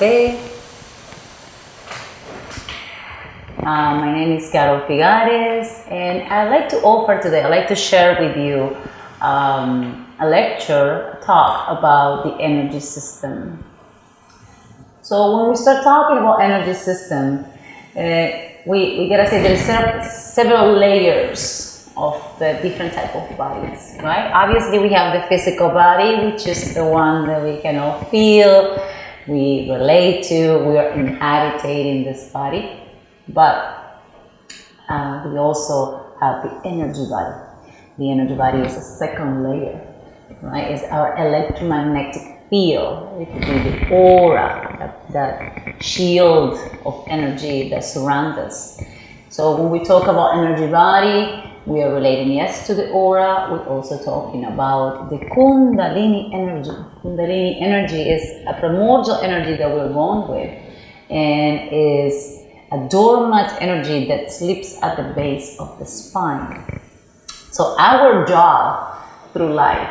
Namaste. My name is Carol Figares, and I'd like to offer today, I'd like to share with you a lecture, a talk about the energy system. So when we start talking about energy system, we gotta say there's several layers of the different type of bodies, right? Obviously we have the physical body, which is the one that we can all feel, we relate to, we are inhabiting this body. But we also have the energy body. The energy body is a second layer, right? It's our electromagnetic field. It could be the aura, that shield of energy that surrounds us. So when we talk about energy body, we are relating, yes, to the aura. We're also talking about the Kundalini energy. Kundalini energy is a primordial energy that we're born with, and is a dormant energy that sleeps at the base of the spine. So our job through life,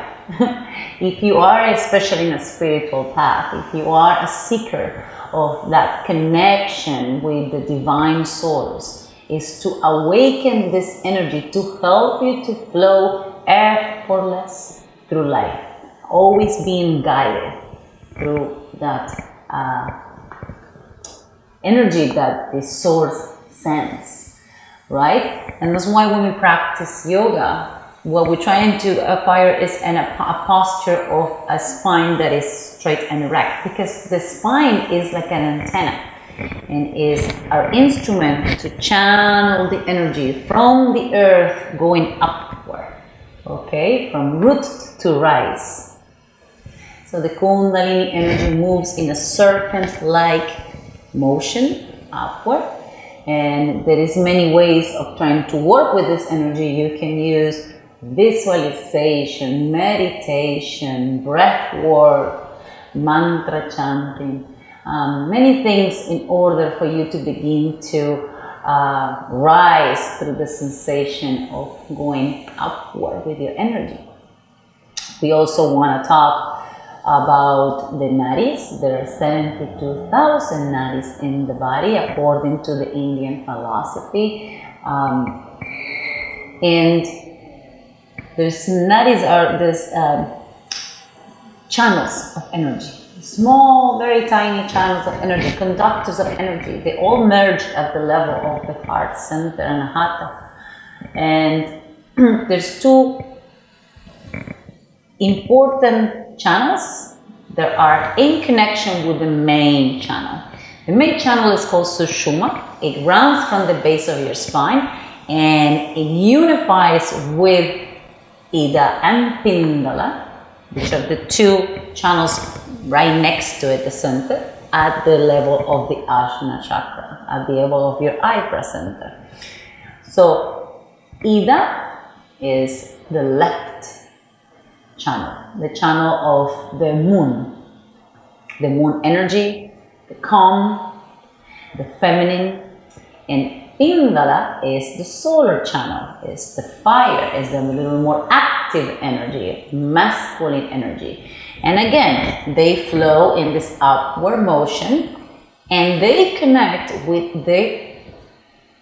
if you are especially in a spiritual path, if you are a seeker of that connection with the divine source, is to awaken this energy to help you to flow effortless through life, always being guided through that energy that the source sends, right? And that's why when we practice yoga, what we're trying to acquire is a posture of a spine that is straight and erect, because the spine is like an antenna and is our instrument to channel the energy from the earth going upward, okay, from root to rise. So the Kundalini energy moves in a serpent-like motion upward, and there is many ways of trying to work with this energy. You can use visualization, meditation, breath work, mantra chanting, many things in order for you to begin to rise through the sensation of going upward with your energy. We also want to talk about the nadis. There are 72,000 nadis in the body according to the Indian philosophy, and there's nadis are this channels of energy, small, very tiny channels of energy, conductors of energy. They all merge at the level of the heart center, ANAHATA, and there's two important channels that are in connection with the main channel. The main channel is called Sushumna. It runs from the base of your spine and it unifies with Ida and Pingala, which are the two channels right next to it, the center, at the level of the Ajna chakra, at the level of your eyebrow center. So Ida is the left channel, the channel of the moon energy, the calm, the feminine, and Pingala is the solar channel, is the fire, is the little more active energy, masculine energy. And again, they flow in this upward motion and they connect with the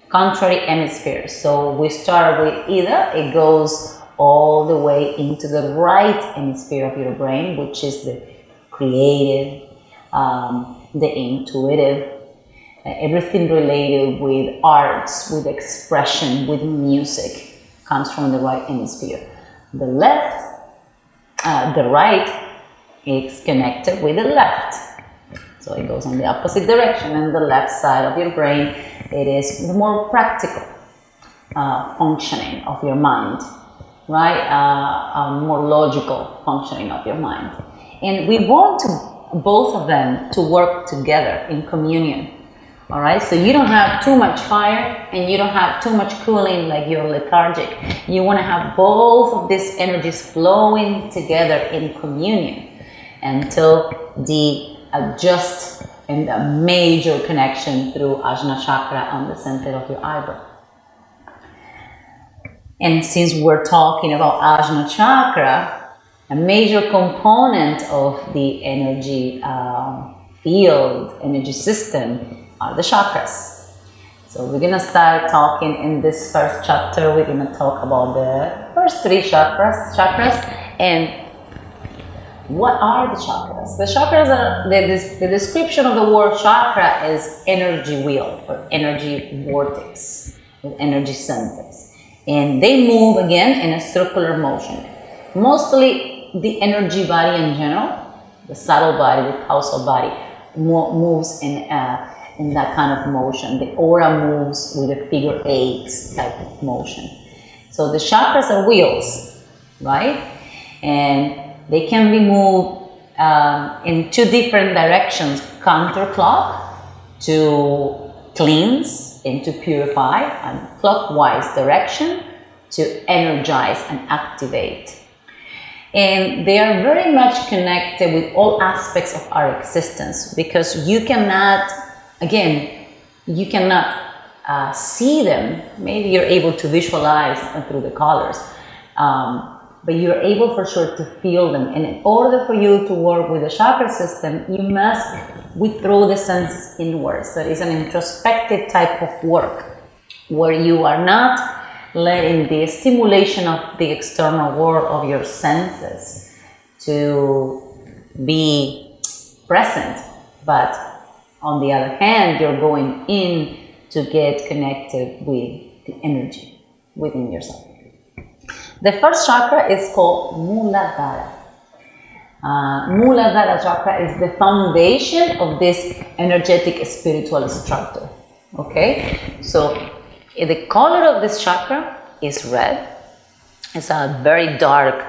contrary hemisphere. So we start with Ida, it goes all the way into the right hemisphere of your brain, which is the creative, the intuitive, everything related with arts, with expression, with music comes from the right hemisphere. The right is connected with the left. So it goes on the opposite direction, and the left side of your brain, it is the more practical functioning of your mind, right? A more logical functioning of your mind. And we want both of them to work together in communion. All right, so you don't have too much fire and you don't have too much cooling, like you're lethargic. You want to have both of these energies flowing together in communion until the adjust and a major connection through Ajna chakra on the center of your eyebrow. And since we're talking about Ajna chakra, a major component of the energy field, energy system are the chakras. So we're going to start talking in this first chapter. We're going to talk about the first three chakras, and what are the chakras? The chakras are, the description of the word chakra is energy wheel or energy vortex with energy centers. And they move again in a circular motion. Mostly the energy body in general, the subtle body, the causal body, moves in that kind of motion. The aura moves with a figure 8 type of motion. So the chakras are wheels, right? And they can be moved in two different directions, counterclock to cleanse and to purify, and clockwise direction to energize and activate. And they are very much connected with all aspects of our existence, because you cannot, again, you cannot see them. Maybe you're able to visualize through the colors. But you're able for sure to feel them. And in order for you to work with the chakra system, you must withdraw the senses inwards. So it's an introspective type of work where you are not letting the stimulation of the external world of your senses to be present. But on the other hand, you're going in to get connected with the energy within yourself. The first chakra is called MULADHARA. MULADHARA chakra is the foundation of this energetic spiritual structure. Okay, so the color of this chakra is red. It's a very dark,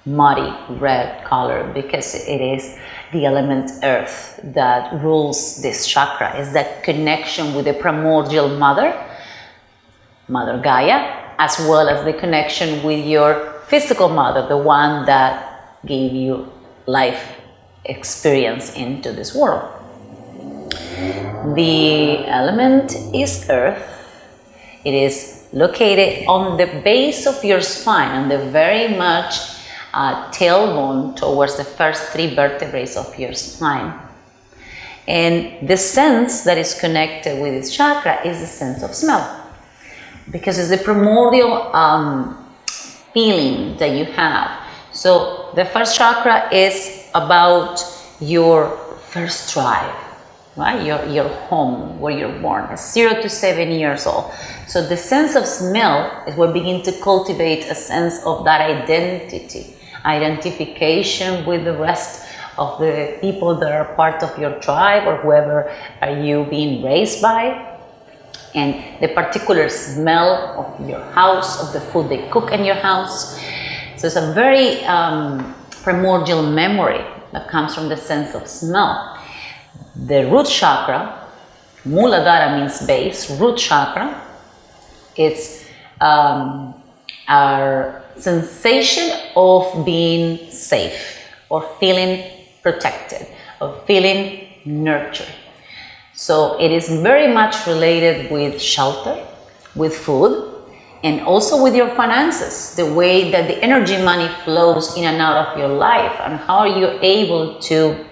muddy red color because it is the element earth that rules this chakra. It's that connection with the primordial mother, Mother Gaia, as well as the connection with your physical mother, the one that gave you life experience into this world. The element is earth. It is located on the base of your spine, on the very much tailbone towards the first three vertebrae of your spine. And the sense that is connected with this chakra is the sense of smell, because it's the primordial feeling that you have. So the first chakra is about your first tribe, right? Your home, where you're born, it's 0 to 7 years old. So the sense of smell is what begins to cultivate a sense of that identity, identification with the rest of the people that are part of your tribe or whoever are you being raised by. And the particular smell of your house, of the food they cook in your house. So it's a very primordial memory that comes from the sense of smell. The root chakra, Muladhara means base, root chakra, it's our sensation of being safe or feeling protected, of feeling nurtured. So it is very much related with shelter, with food, and also with your finances, the way that the energy money flows in and out of your life, and how are you able to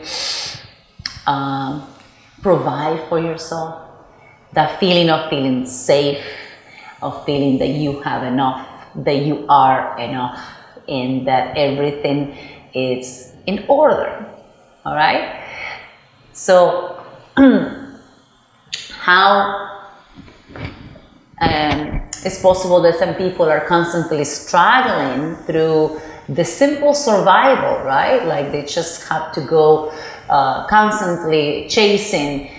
provide for yourself, that feeling of feeling safe, of feeling that you have enough, that you are enough, and that everything is in order. All right? So how it's possible that some people are constantly struggling through the simple survival, right? Like they just have to go constantly chasing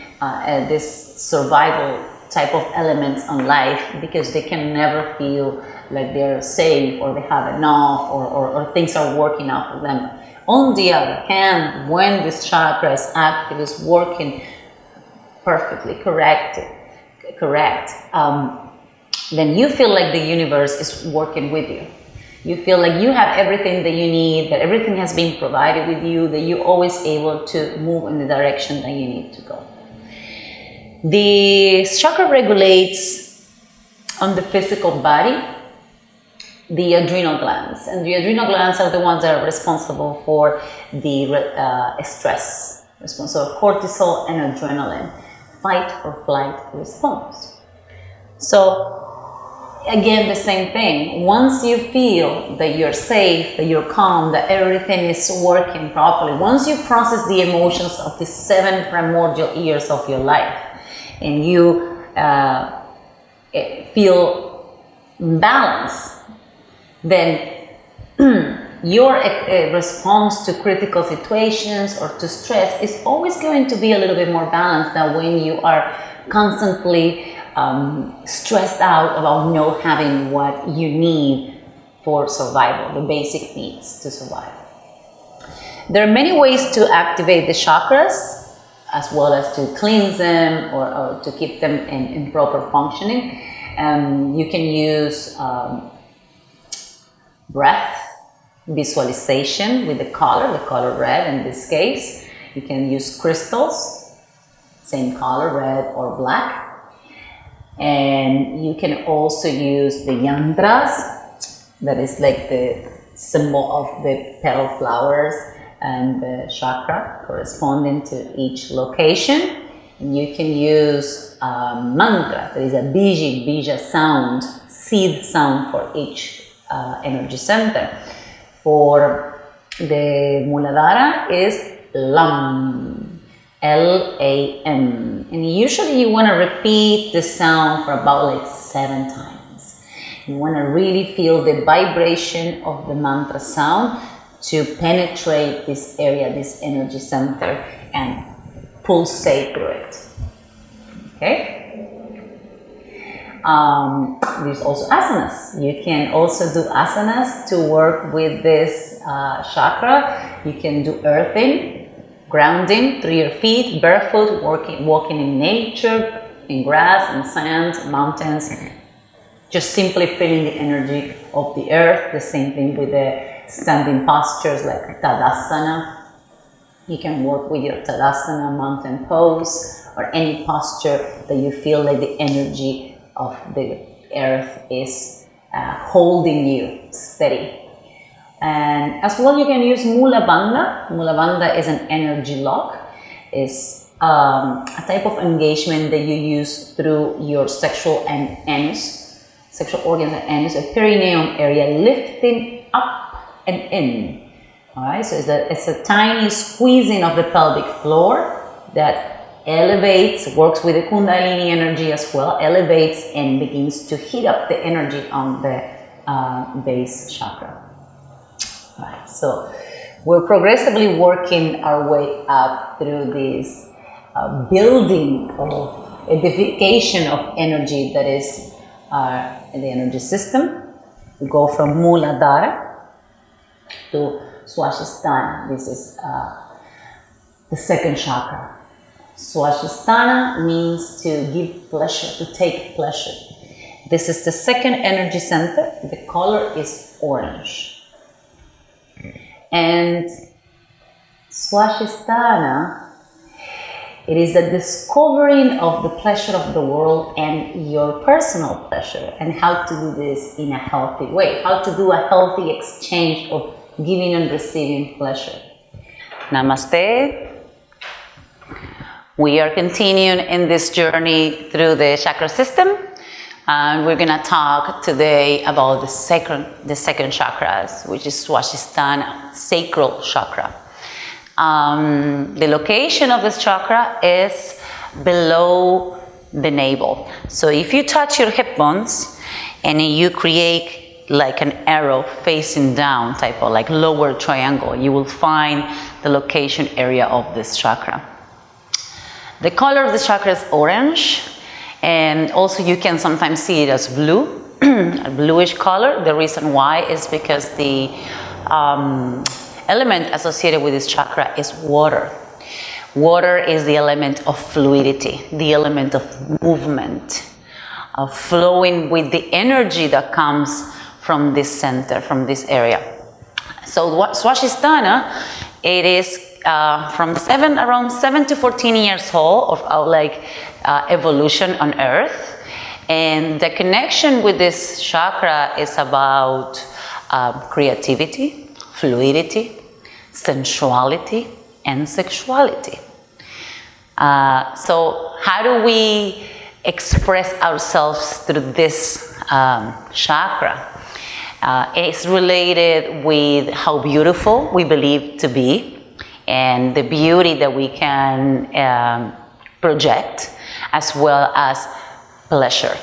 this survival type of elements on life because they can never feel like they're safe or they have enough or things are working out for them. On the other hand, when this chakra is active, is working perfectly correct, then you feel like the universe is working with you. You feel like you have everything that you need, that everything has been provided with you, that you're always able to move in the direction that you need to go. The chakra regulates on the physical body the adrenal glands, and the adrenal glands are the ones that are responsible for the stress response. So cortisol and adrenaline, fight or flight response. So again, the same thing. Once you feel that you're safe, that you're calm, that everything is working properly, once you process the emotions of the 7 primordial years of your life, and you feel balanced, then your response to critical situations or to stress is always going to be a little bit more balanced than when you are constantly stressed out about not having what you need for survival, the basic needs to survive. There are many ways to activate the chakras, as well as to cleanse them or to keep them in proper functioning. You can use breath visualization with the color red in this case. You can use crystals, same color, red or black. And you can also use the yantras, that is like the symbol of the petal flowers and the chakra corresponding to each location. And you can use mantra, that is a bija sound, seed sound for each energy center. For the Muladhara is LAM. L-A-M, and usually you want to repeat the sound for about like 7 times. You want to really feel the vibration of the mantra sound to penetrate this area, this energy center, and pulsate through it. Okay? There's also asanas. You can also do asanas to work with this chakra. You can do earthing, grounding through your feet, barefoot, walking in nature, in grass, in sand, mountains, just simply feeling the energy of the earth. The same thing with the standing postures like Tadasana. You can work with your Tadasana, mountain pose, or any posture that you feel like the energy of the earth is holding you steady. And as well, you can use Mula Bandha. Mula Bandha is an energy lock. It's a type of engagement that you use through your sexual and anus, sexual organs and anus, a perineum area, lifting up and in. All right, so it's a tiny squeezing of the pelvic floor that elevates, works with the Kundalini energy as well, elevates and begins to heat up the energy on the base chakra. Right, so we're progressively working our way up through this building of edification of energy that is in the energy system. We go from Muladhara to SWADISHTANA. This is the second chakra. SWADISHTANA means to give pleasure, to take pleasure. This is the second energy center. The color is orange. And SWADISHTANA, it is the discovering of the pleasure of the world and your personal pleasure, and how to do this in a healthy way, how to do a healthy exchange of giving and receiving pleasure. Namaste. We are continuing in this journey through the chakra system. And we're going to talk today about the second chakras, which is SWADISHTANA, sacral chakra. The location of this chakra is below the navel. So if you touch your hip bones and you create like an arrow facing down, type of like lower triangle, you will find the location area of this chakra. The color of the chakra is orange. And also you can sometimes see it as blue, a bluish color. The reason why is because the element associated with this chakra is water. Water is the element of fluidity, the element of movement, of flowing with the energy that comes from this center, from this area. So what SWADISHTANA, it is around 7 to 14 years old of evolution on earth, and the connection with this chakra is about creativity, fluidity, sensuality, and sexuality. So how do we express ourselves through this chakra? It's related with how beautiful we believe to be and the beauty that we can project, as well as pleasure.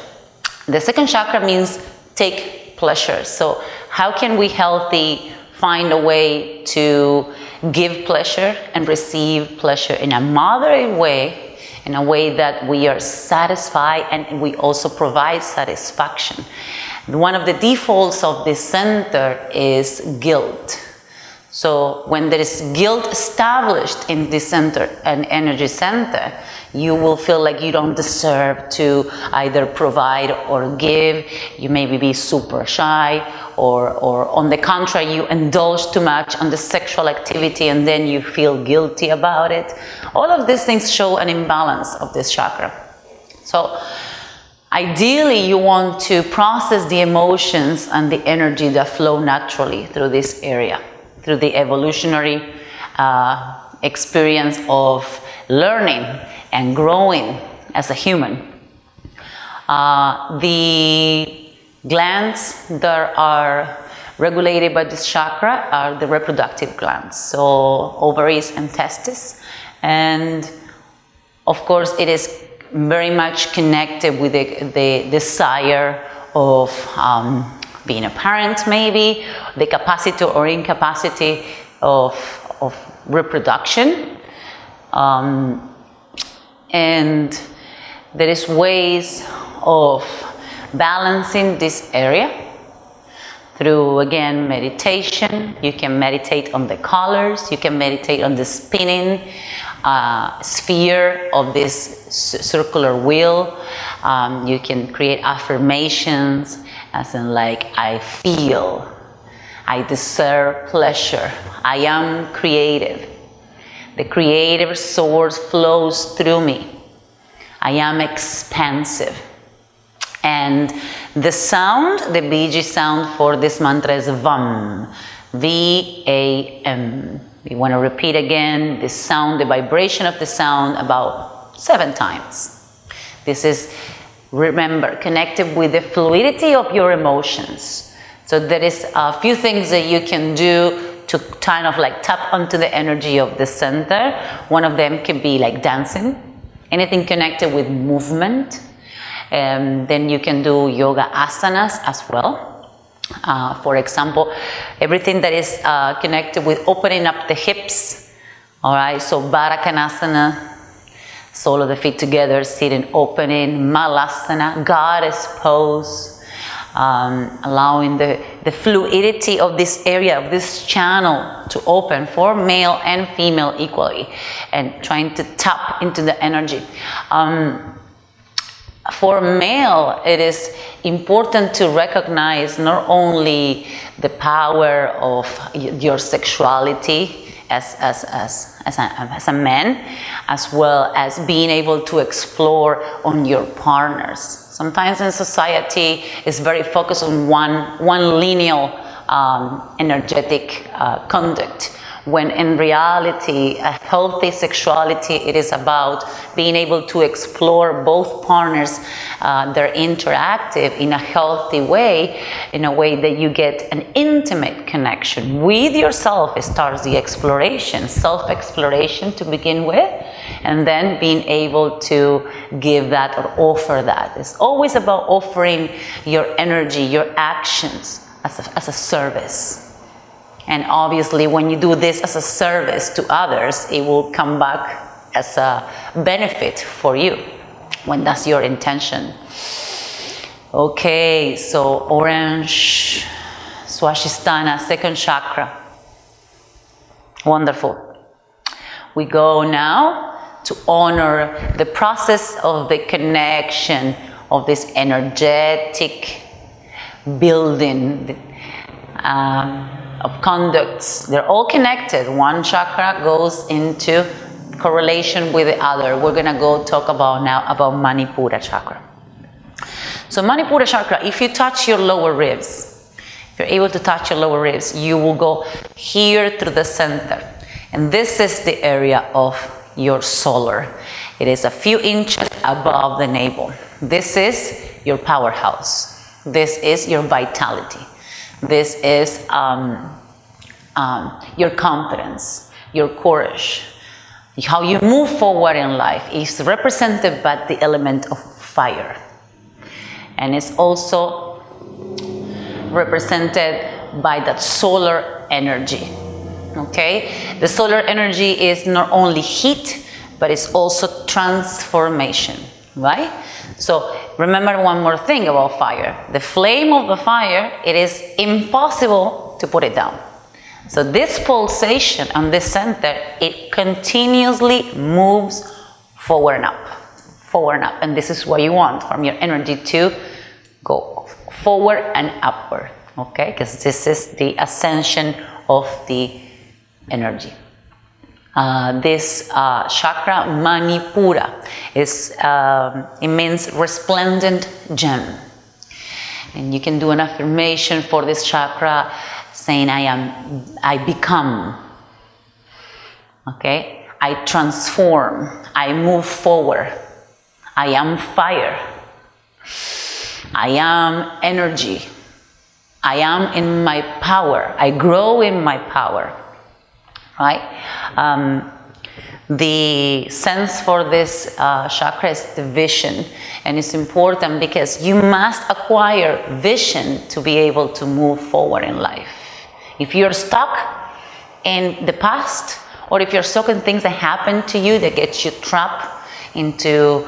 The second chakra means take pleasure. So how can we healthy find a way to give pleasure and receive pleasure in a moderate way, in a way that we are satisfied and we also provide satisfaction. One of the defaults of this center is guilt. So when there is guilt established in this center, an energy center, you will feel like you don't deserve to either provide or give. You maybe be super shy, or on the contrary, you indulge too much on the sexual activity and then you feel guilty about it. All of these things show an imbalance of this chakra. So ideally, you want to process the emotions and the energy that flow naturally through this area, through the evolutionary experience of learning and growing as a human. The glands that are regulated by this chakra are the reproductive glands, so ovaries and testes, and of course it is very much connected with the desire of being a parent, maybe the capacity or incapacity of reproduction, and there is ways of balancing this area through, again, meditation. You can meditate on the colors, you can meditate on the spinning sphere of this circular wheel. You can create affirmations as in like, I feel, I deserve pleasure, I am creative, the creative source flows through me, I am expansive. And the sound, the BG sound for this mantra is VAM, V-A-M. We want to repeat again the sound, the vibration of the sound about 7 times. This is, remember, connected with the fluidity of your emotions. So there is a few things that you can do to kind of like tap onto the energy of the center. One of them can be like dancing, anything connected with movement. Then you can do yoga asanas as well. For example, everything that is connected with opening up the hips. All right, so Baddha Konasana, sole of the feet together, sitting, opening, Malasana, goddess pose, allowing the fluidity of this area, of this channel to open for male and female equally, and trying to tap into the energy. For male, it is important to recognize not only the power of your sexuality as a man, as well as being able to explore on your partners. Sometimes in society, it's very focused on one linear energetic conduct, when in reality, a healthy sexuality, it is about being able to explore both partners, they're interactive in a healthy way, in a way that you get an intimate connection with yourself. It starts the exploration, self-exploration to begin with, and then being able to give that or offer that. It's always about offering your energy, your actions as a service. And obviously, when you do this as a service to others, it will come back as a benefit for you when that's your intention. Okay, so orange, SWADISHTANA, second chakra. Wonderful. We go now to honor the process of the connection of this energetic building of conducts. They're all connected. One chakra goes into correlation with the other. We're going to go talk about now about Manipura chakra. So Manipura chakra, if you touch your lower ribs, if you're able to touch your lower ribs, you will go here through the center. And this is the area of your solar. It is a few inches above the navel. This is your powerhouse. This is your vitality. This is your confidence, your courage. How you move forward in life is represented by the element of fire. And it's also represented by that solar energy. Okay? The solar energy is not only heat, but it's also transformation, right? So remember one more thing about fire. The flame of the fire, it is impossible to put it down. So this pulsation on this center, it continuously moves forward and up, forward and up. And this is what you want from your energy to go forward and upward, okay? Because this is the ascension of the energy. This chakra, Manipura, is, it means resplendent gem. And you can do an affirmation for this chakra saying, I become, okay? I transform, I move forward, I am fire, I am energy, I am in my power, I grow in my power, right? The sense for this chakra is the vision, and it's important because you must acquire vision to be able to move forward in life. If you're stuck in the past, or if you're stuck in things that happen to you that gets you trapped into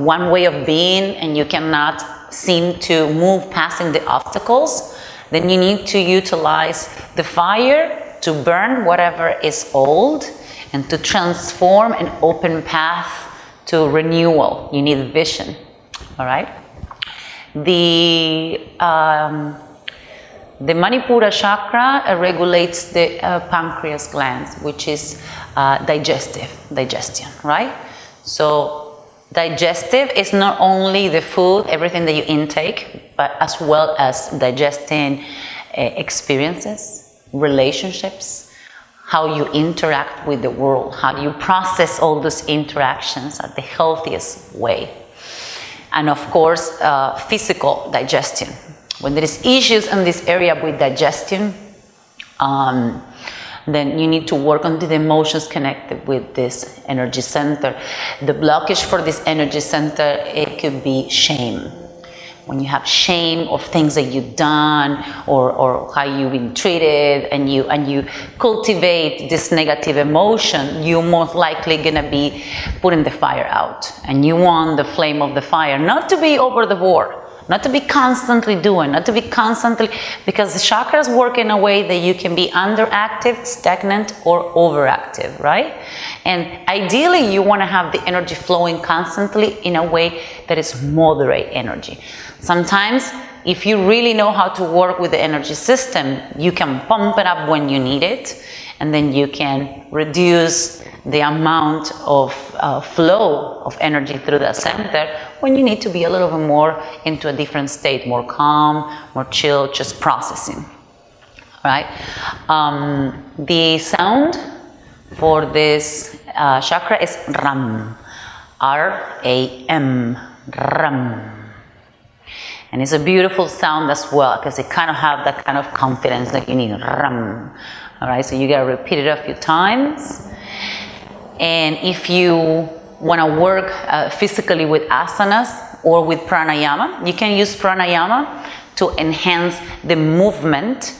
one way of being and you cannot seem to move past the obstacles, then you need to utilize the fire to burn whatever is old and to transform an open path to renewal. You need vision, all right? The Manipura chakra regulates the pancreas glands, which is digestion, right? So digestive is not only the food, everything that you intake, but as well as digesting experiences, relationships, how you interact with the world, how you process all those interactions at the healthiest way. And of course, physical digestion. When there is issues in this area with digestion, then you need to work on the emotions connected with this energy center. The blockage for this energy center, it could be shame. When you have shame of things that you've done or how you've been treated, and you cultivate this negative emotion, you're most likely gonna be putting the fire out. And you want the flame of the fire not to be over the board, not to be constantly doing, not to be constantly, because the chakras work in a way that you can be underactive, stagnant, or overactive, right? And ideally, you want to have the energy flowing constantly in a way that is moderate energy. Sometimes, if you really know how to work with the energy system, you can pump it up when you need it, and then you can reduce the amount of flow of energy through the center when you need to be a little bit more into a different state, more calm, more chill, just processing, right? The sound for this chakra is Ram, R-A-M, Ram. And it's a beautiful sound as well, because it kind of have that kind of confidence that you need, Ram. All right, so you gotta repeat it a few times. And if you want to work physically with asanas or with pranayama, you can use pranayama to enhance the movement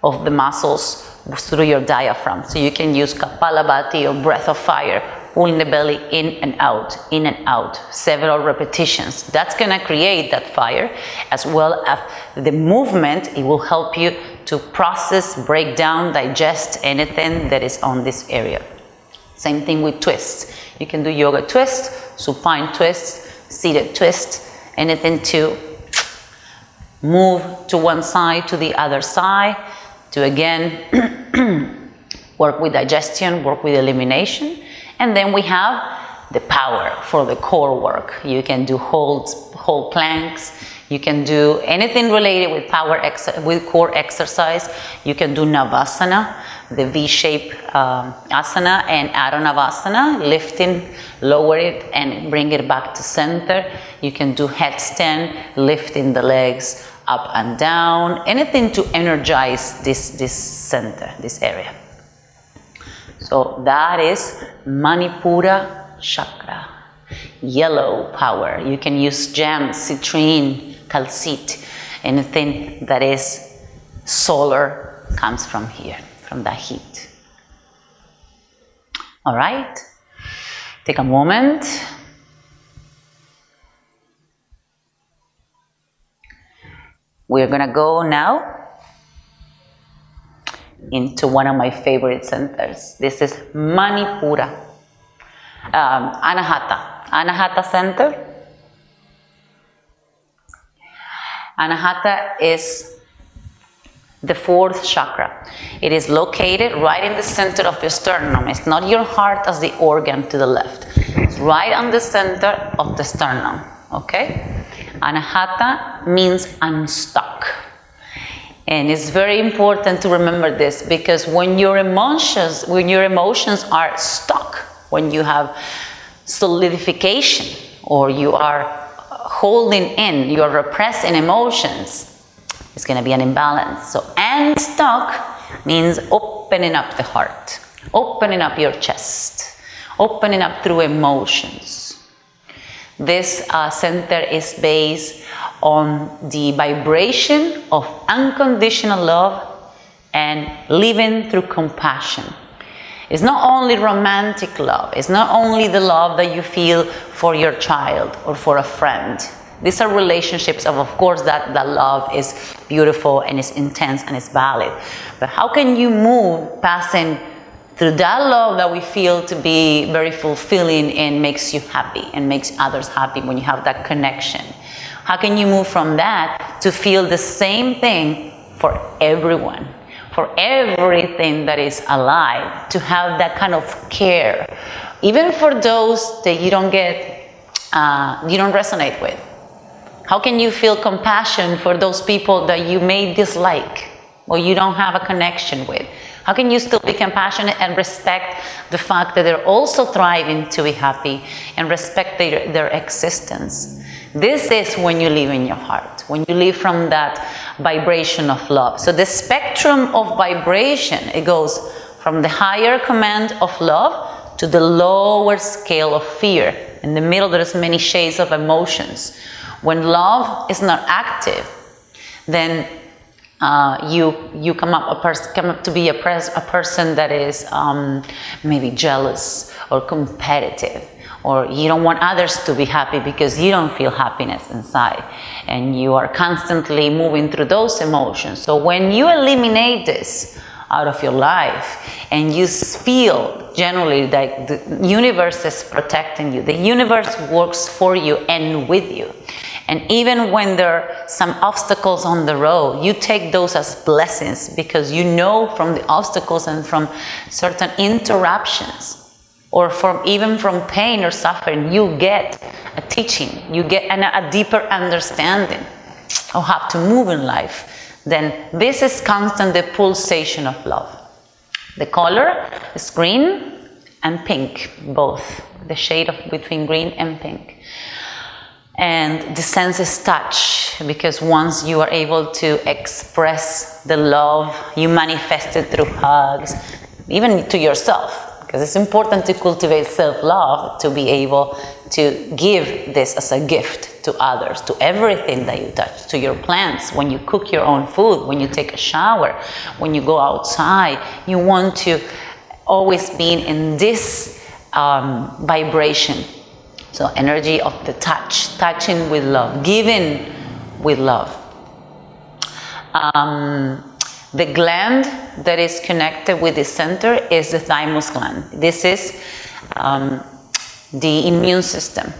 of the muscles through your diaphragm. So you can use Kapalabhati or breath of fire, pulling the belly in and out, several repetitions. That's going to create that fire, as well as the movement. It will help you to process, break down, digest anything that is on this area. Same thing with twists. You can do yoga twist, supine twist, seated twist, anything to move to one side, to the other side, to again work with digestion, work with elimination. And then we have the power for the core work. You can do hold hold planks. You can do anything related with with core exercise. You can do Navasana, the V-shape asana, and Adho lifting, lower it and bring it back to center. You can do headstand, lifting the legs up and down, anything to energize this center, this area. So that is Manipura chakra, yellow power. You can use jam, citrine, calcite, anything that is solar comes from here, from the heat. All right, take a moment. We're gonna go now into one of my favorite centers. This is Manipura, Anahata center. Anahata is the fourth chakra. It is located right in the center of your sternum. It's not your heart as the organ to the left. It's right on the center of the sternum, okay? Anahata means unstuck. And it's very important to remember this, because when your emotions are stuck, when you have solidification or you are holding in, you are repressing emotions, it's going to be an imbalance. So unstuck means opening up the heart, opening up your chest, opening up through emotions. This center is based on the vibration of unconditional love and living through compassion. It's not only romantic love. It's not only the love that you feel for your child or for a friend. These are relationships of course, that love is beautiful and is intense and is valid. But how can you move passing through that love that we feel to be very fulfilling and makes you happy and makes others happy when you have that connection? How can you move from that to feel the same thing for everyone, for everything that is alive, to have that kind of care, even for those that you don't resonate with? How can you feel compassion for those people that you may dislike or you don't have a connection with? How can you still be compassionate and respect the fact that they're also thriving to be happy and respect their existence? This is when you live in your heart, when you live from that vibration of love. So the spectrum of vibration, it goes from the higher command of love to the lower scale of fear. In the middle, there's many shades of emotions. When love is not active, then you come up to be a person that is maybe jealous or competitive, or you don't want others to be happy because you don't feel happiness inside, and you are constantly moving through those emotions. So when you eliminate this out of your life and you feel generally that the universe is protecting you, the universe works for you and with you, and even when there are some obstacles on the road, you take those as blessings, because you know from the obstacles and from certain interruptions, or even from pain or suffering, you get a teaching, you get a deeper understanding of how to move in life. Then this is constant, the pulsation of love. The color is green and pink, both, the shade between green and pink. And the sense is touch, because once you are able to express the love, you manifest it through hugs, even to yourself, because it's important to cultivate self-love to be able to give this as a gift to others, to everything that you touch, to your plants, when you cook your own food, when you take a shower, when you go outside. You want to always be in this vibration. So energy of the touch, touching with love, giving with love. The gland that is connected with the center is the thymus gland. This is the immune system,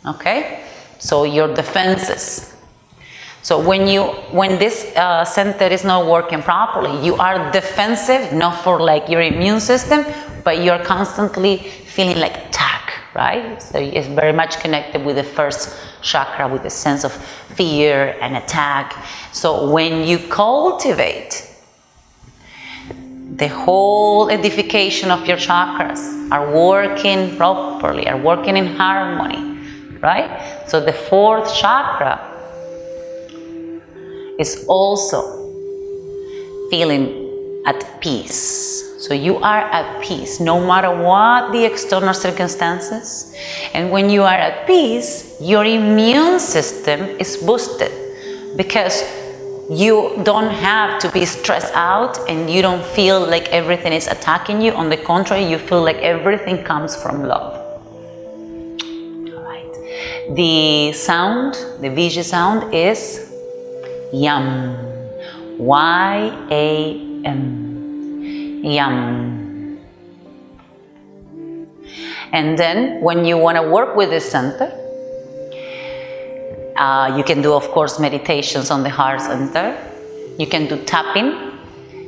okay? So your defenses. So when this center is not working properly, you are defensive, not for like your immune system, but you're constantly feeling like attack, right? So it's very much connected with the first chakra with a sense of fear and attack. So when you cultivate the whole edification of your chakras are working properly, are working in harmony, right? So the fourth chakra is also feeling at peace. So you are at peace no matter what the external circumstances. And when you are at peace, your immune system is boosted because you don't have to be stressed out and you don't feel like everything is attacking you. On the contrary, you feel like everything comes from love. All right. The sound, the Vijay sound is Yam. Y-A-M. Yam. And then when you want to work with this center, you can do, of course, meditations on the heart center. You can do tapping,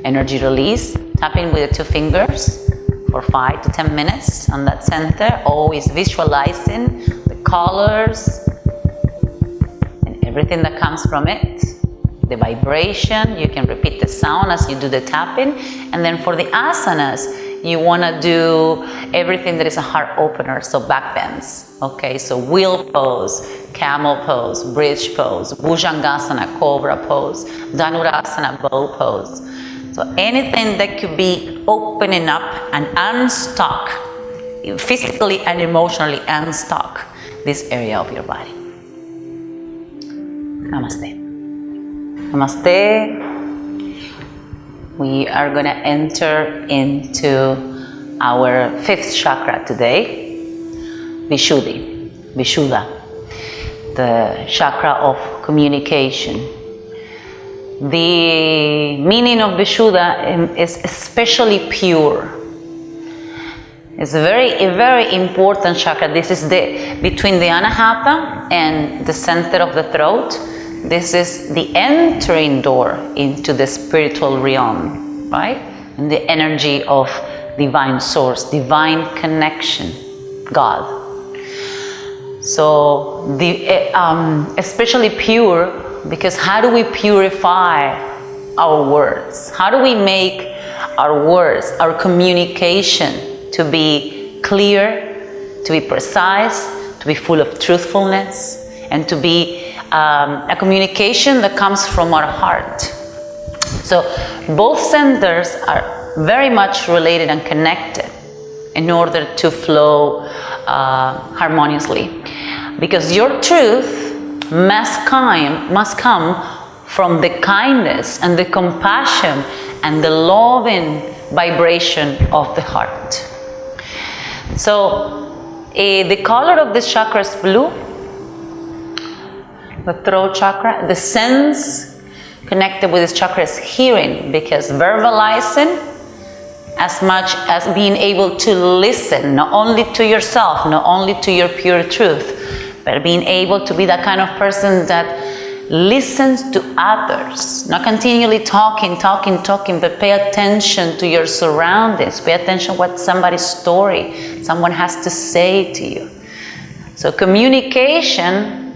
energy release, tapping with the 2 fingers for 5 to 10 minutes on that center, always visualizing the colors and everything that comes from it. The vibration, you can repeat the sound as you do the tapping. And then for the asanas, you want to do everything that is a heart opener, so back bends. Okay, so wheel pose, camel pose, bridge pose, bhujangasana, cobra pose, dhanurasana, bow pose. So anything that could be opening up and unstuck, physically and emotionally unstuck this area of your body. Namaste. Namaste. We are going to enter into our 5th chakra today, VISSUDA, the chakra of communication. The meaning of VISSUDA is especially pure. It's a very important chakra. This is between the ANAHATA and the center of the throat. This is the entering door into the spiritual realm, right? And the energy of divine source, divine connection, God. So especially pure, because how do we purify our words? How do we make our words, our communication to be clear, to be precise, to be full of truthfulness, and to be a communication that comes from our heart? So both centers are very much related and connected in order to flow harmoniously, because your truth must come from the kindness and the compassion and the loving vibration of the heart. So the color of this chakra is blue. The throat chakra, the sense connected with this chakra is hearing, because verbalizing, as much as being able to listen, not only to yourself, not only to your pure truth, but being able to be that kind of person that listens to others, not continually talking, but pay attention to your surroundings, pay attention what somebody's story, someone has to say to you. So communication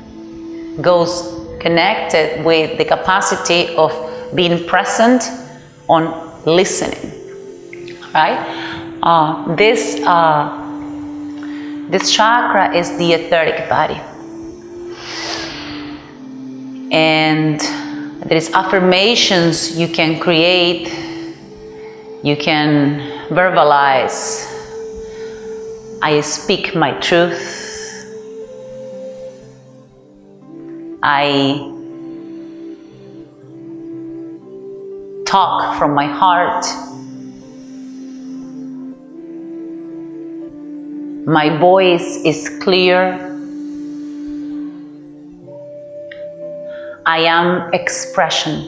goes connected with the capacity of being present on listening, right? This chakra is the etheric body, and there is affirmations you can create, you can verbalize. I speak my truth. I talk from my heart. My voice is clear. I am expression.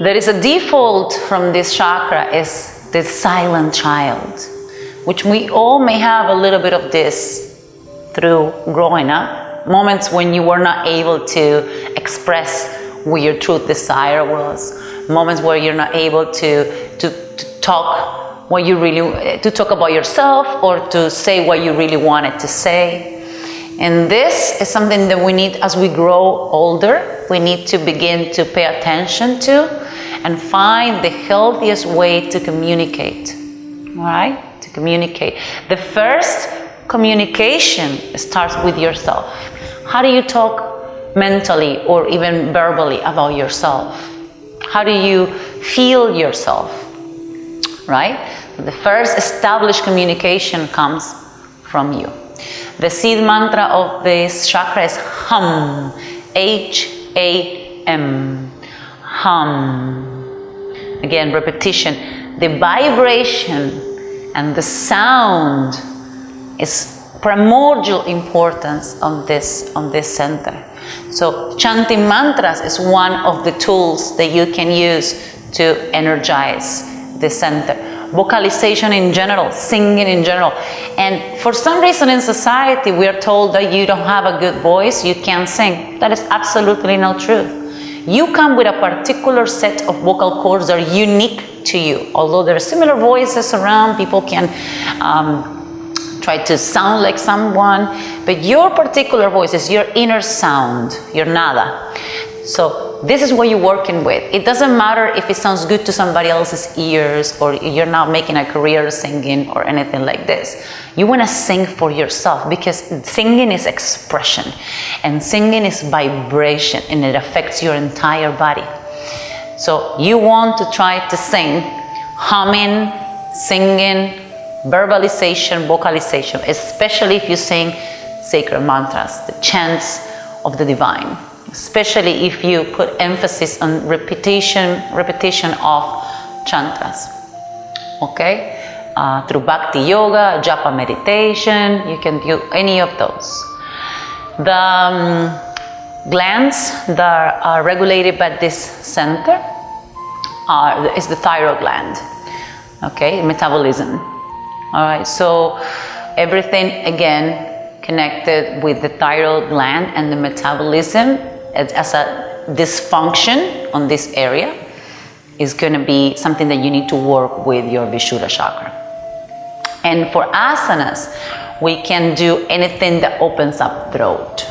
There is a default from this chakra is the silent child, which we all may have a little bit of this through growing up. Moments when you were not able to express what your true desire was. Moments where you're not able to talk to talk about yourself or to say what you really wanted to say. And this is something that we need as we grow older. We need to begin to pay attention to and find the healthiest way to communicate. All right? To communicate. The first communication starts with yourself. How do you talk mentally or even verbally about yourself? How do you feel yourself? Right? The first established communication comes from you. The seed mantra of this chakra is hum, H-A-M, hum. Again, repetition. The vibration and the sound is primordial importance on this center. So chanting mantras is one of the tools that you can use to energize the center. Vocalization in general, singing in general. And for some reason in society we are told that you don't have a good voice, you can't sing. That is absolutely not true. You come with a particular set of vocal cords that are unique to you. Although there are similar voices around, people can try to sound like someone, but your particular voice is your inner sound, your nada. So this is what you're working with. It doesn't matter if it sounds good to somebody else's ears or you're not making a career singing or anything like this. You want to sing for yourself because singing is expression and singing is vibration and it affects your entire body. So you want to try to sing, humming, singing, verbalization, vocalization, especially if you sing sacred mantras, the chants of the divine. Especially if you put emphasis on repetition of chantras. Okay? Through bhakti yoga, japa meditation, you can do any of those. The glands that are regulated by this center is the thyroid gland. Okay? Metabolism. Alright, so everything again connected with the thyroid gland and the metabolism as a dysfunction on this area is going to be something that you need to work with your VISSUDA chakra. And for asanas, we can do anything that opens up throat.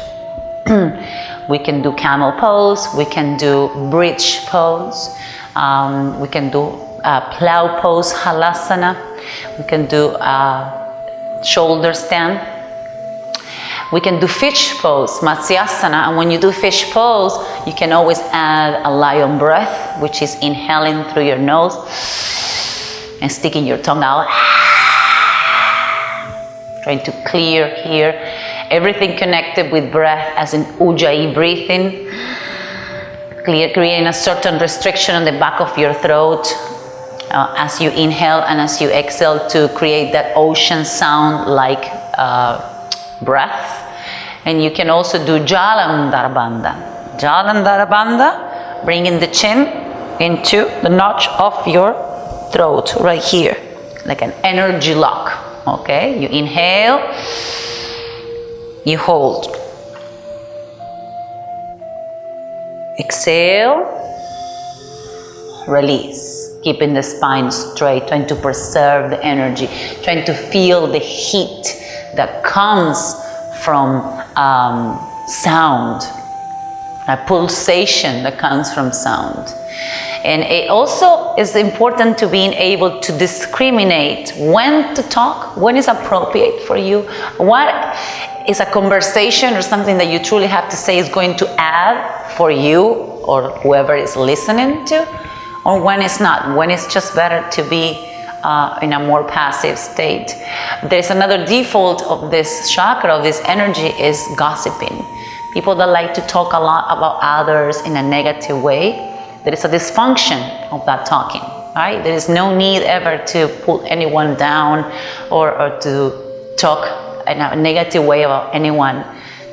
We can do camel pose, we can do bridge pose, we can do plow pose, halasana, we can do shoulder stand. We can do fish pose, Matsyasana, and when you do fish pose, you can always add a lion breath, which is inhaling through your nose and sticking your tongue out. Trying to clear here. Everything connected with breath as in Ujjayi breathing. Creating a certain restriction on the back of your throat as you inhale and as you exhale to create that ocean sound like breath. And you can also do Jalandhara Bandha. Jalandhara Bandha, bringing the chin into the notch of your throat right here, like an energy lock. Okay, you inhale, you hold, exhale, release, keeping the spine straight, trying to preserve the energy, trying to feel the heat that comes from sound, a pulsation that comes from sound. And it also is important to being able to discriminate when to talk, when is appropriate for you, what is a conversation or something that you truly have to say is going to add for you or whoever is listening to, or when it's not, when it's just better to be in a more passive state. There's another default of this chakra, of this energy, is gossiping. People that like to talk a lot about others in a negative way, there is a dysfunction of that talking, right? There is no need ever to put anyone down or to talk in a negative way about anyone.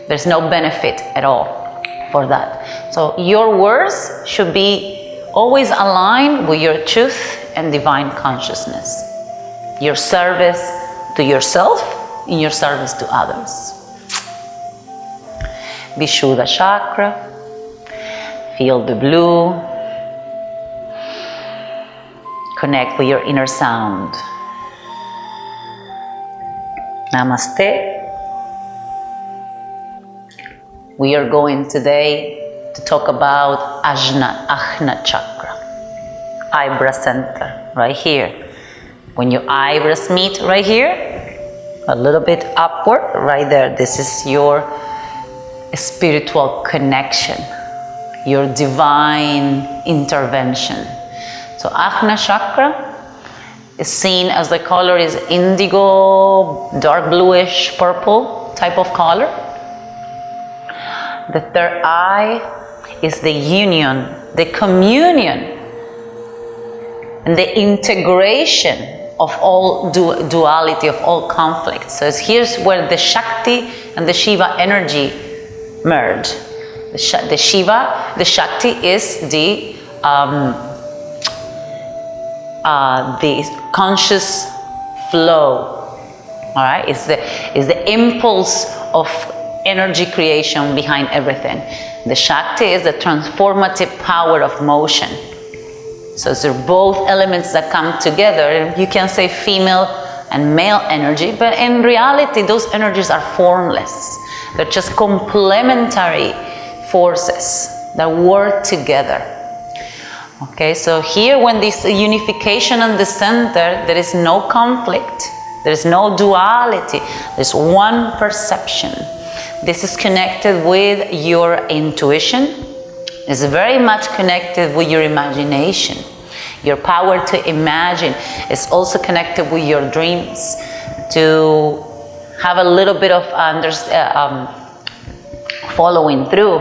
There's no benefit at all for that. So your words should be always aligned with your truth and divine consciousness. Your service to yourself and your service to others. VISSUDA chakra. Feel the blue. Connect with your inner sound. Namaste. We are going today to talk about AJNA chakra, eyebrow center, right here. When your eyebrows meet right here, a little bit upward, right there, this is your spiritual connection, your divine intervention. So AJNA chakra is seen as the color is indigo, dark bluish purple type of color. The third eye is the union, the communion, and the integration of all duality, of all conflict. So here's where the Shakti and the Shiva energy merge. The Shiva, the Shakti is the conscious flow. All right, is the impulse of energy creation behind everything. The Shakti is the transformative power of motion. So they're both elements that come together. You can say female and male energy, but in reality, those energies are formless. They're just complementary forces that work together. Okay, so here when this unification in the center, there is no conflict, there is no duality, there's one perception. This is connected with your intuition. It's very much connected with your imagination. Your power to imagine is also connected with your dreams. To have a little bit of following through,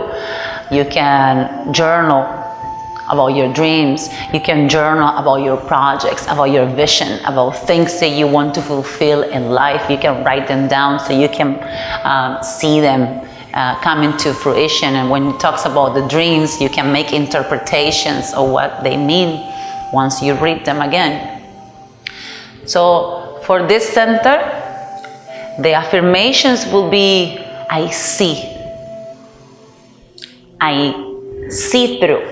you can journal about your dreams. You can journal about your projects, about your vision, about things that you want to fulfill in life. You can write them down so you can see them come into fruition. And when it talks about the dreams, you can make interpretations of what they mean once you read them again. So for this center, the affirmations will be, I see through,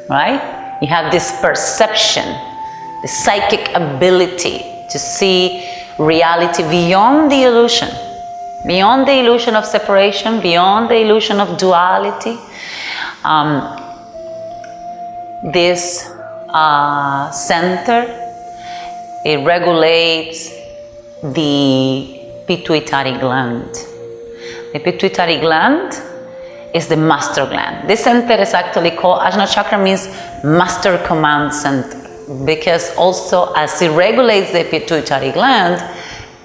right? You have this perception, the psychic ability to see reality beyond the illusion. Beyond the illusion of separation, beyond the illusion of duality. This center, it regulates the pituitary gland. The pituitary gland is the master gland. This center is actually called, Ajna chakra means master command center, because also as it regulates the pituitary gland,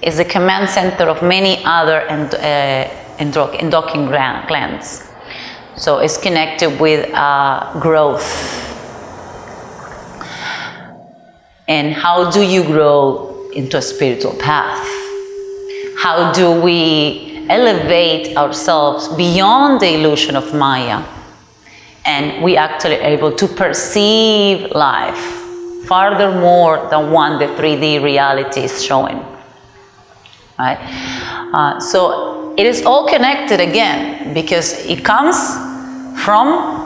is the command center of many other endocrine glands. So it's connected with growth. And how do you grow into a spiritual path? How do we elevate ourselves beyond the illusion of Maya? And we actually are able to perceive life farther more than what the 3D reality is showing. Right? So it is all connected again, because it comes from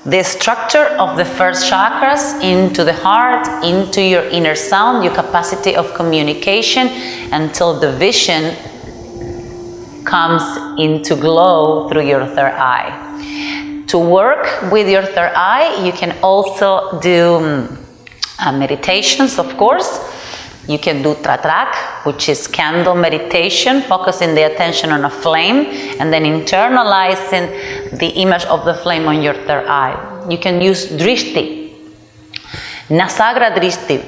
the structure of the first chakras into the heart, into your inner sound, your capacity of communication, until the vision comes into glow through your third eye. To work with your third eye, you can also do meditations, of course. You can do Tratrak, which is candle meditation, focusing the attention on a flame and then internalizing the image of the flame on your third eye. You can use Drishti, Nasagra Drishti,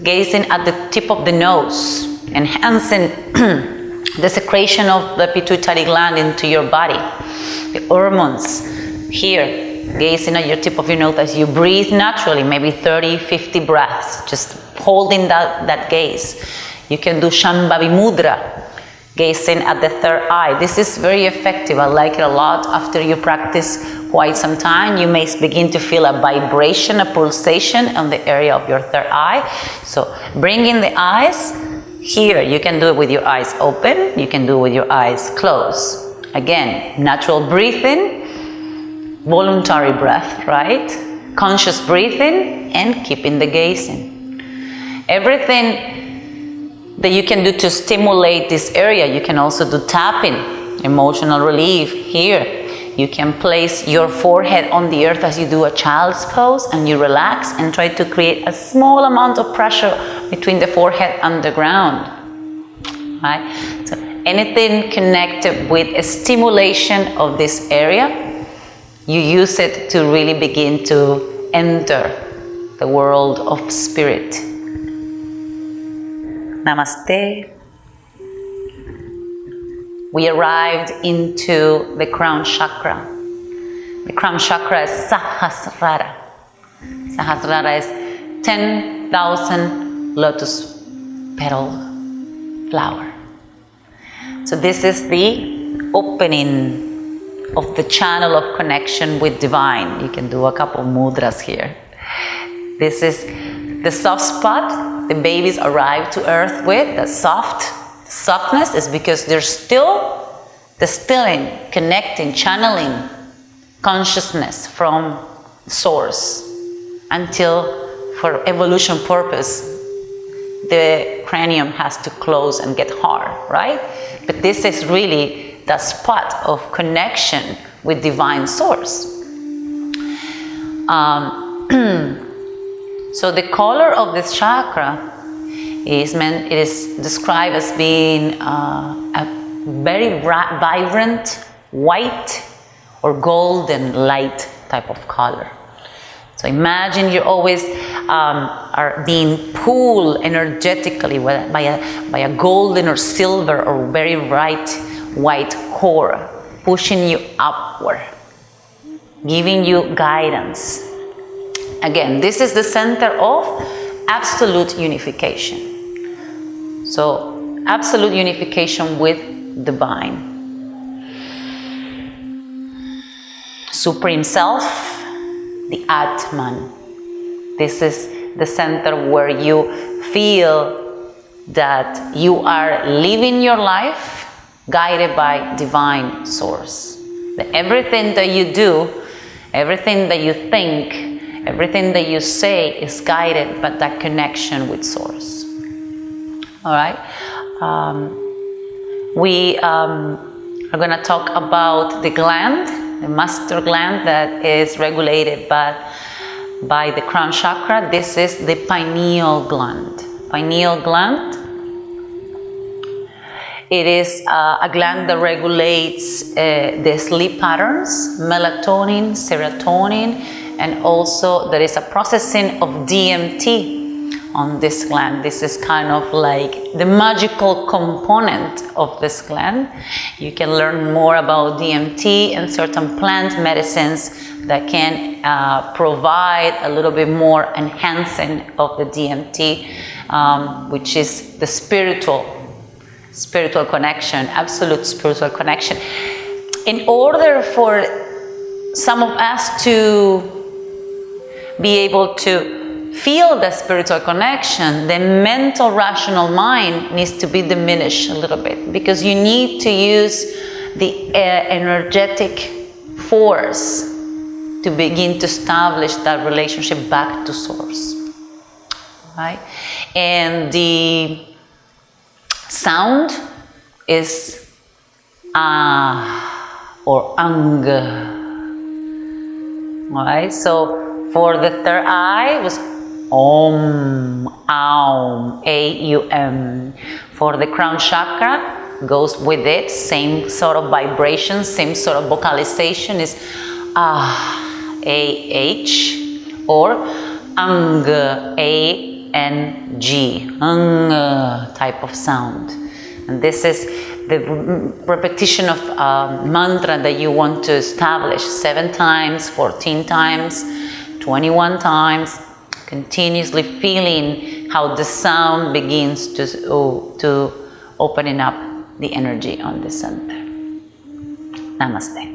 gazing at the tip of the nose, enhancing the secretion of the pituitary gland into your body. The hormones here, gazing at your tip of your nose as you breathe naturally, maybe 30, 50 breaths, just holding that gaze. You can do Shambhavi Mudra, gazing at the third eye. This is very effective. I like it a lot. After you practice quite some time, you may begin to feel a vibration, a pulsation on the area of your third eye. So bringing the eyes here, you can do it with your eyes open, you can do it with your eyes closed. Again, natural breathing, voluntary breath, right? Conscious breathing, and keeping the gazing. Everything that you can do to stimulate this area, you can also do tapping, emotional relief here. You can place your forehead on the earth as you do a child's pose, and you relax and try to create a small amount of pressure between the forehead and the ground. Right? So anything connected with a stimulation of this area, you use it to really begin to enter the world of spirit. Namaste. We arrived into the crown chakra. The crown chakra is Sahasrara. Sahasrara is 10,000 lotus petal flower. So this is the opening of the channel of connection with divine. You can do a couple mudras here. This is the soft spot the babies arrive to earth with. The softness is because they're still distilling, connecting, channeling consciousness from source until, for evolution purpose, the cranium has to close and get hard, right? But this is really the spot of connection with divine source. So the color of this chakra is described as being a very vibrant white or golden light type of color. So imagine you always are being pulled energetically by a golden or silver or very bright white core, pushing you upward, giving you guidance. Again, this is the center of absolute unification. So, absolute unification with divine. Supreme Self, the Atman. This is the center where you feel that you are living your life guided by divine source. That everything that you do, everything that you think, everything that you say is guided by that connection with source. All right. We are going to talk about the gland, the master gland that is regulated by the crown chakra. This is the pineal gland. Pineal gland. It is a gland that regulates the sleep patterns, melatonin, serotonin, and also there is a processing of DMT on this gland. This is kind of like the magical component of this gland. You can learn more about DMT and certain plant medicines that can provide a little bit more enhancing of the DMT, which is the spiritual connection, absolute spiritual connection. In order for some of us to be able to feel the spiritual connection, the mental rational mind needs to be diminished a little bit, because you need to use the energetic force to begin to establish that relationship back to source, right? And the sound is or ang. Alright, so for the third eye was Om, Aum, A-U-M. For the crown chakra, goes with it, same sort of vibration, same sort of vocalization is A-H, or Ang, A-N-G, Ang type of sound. And this is the repetition of mantra that you want to establish 7 times, 14 times, 21 times, continuously feeling how the sound begins to opening up the energy on the center. Namaste.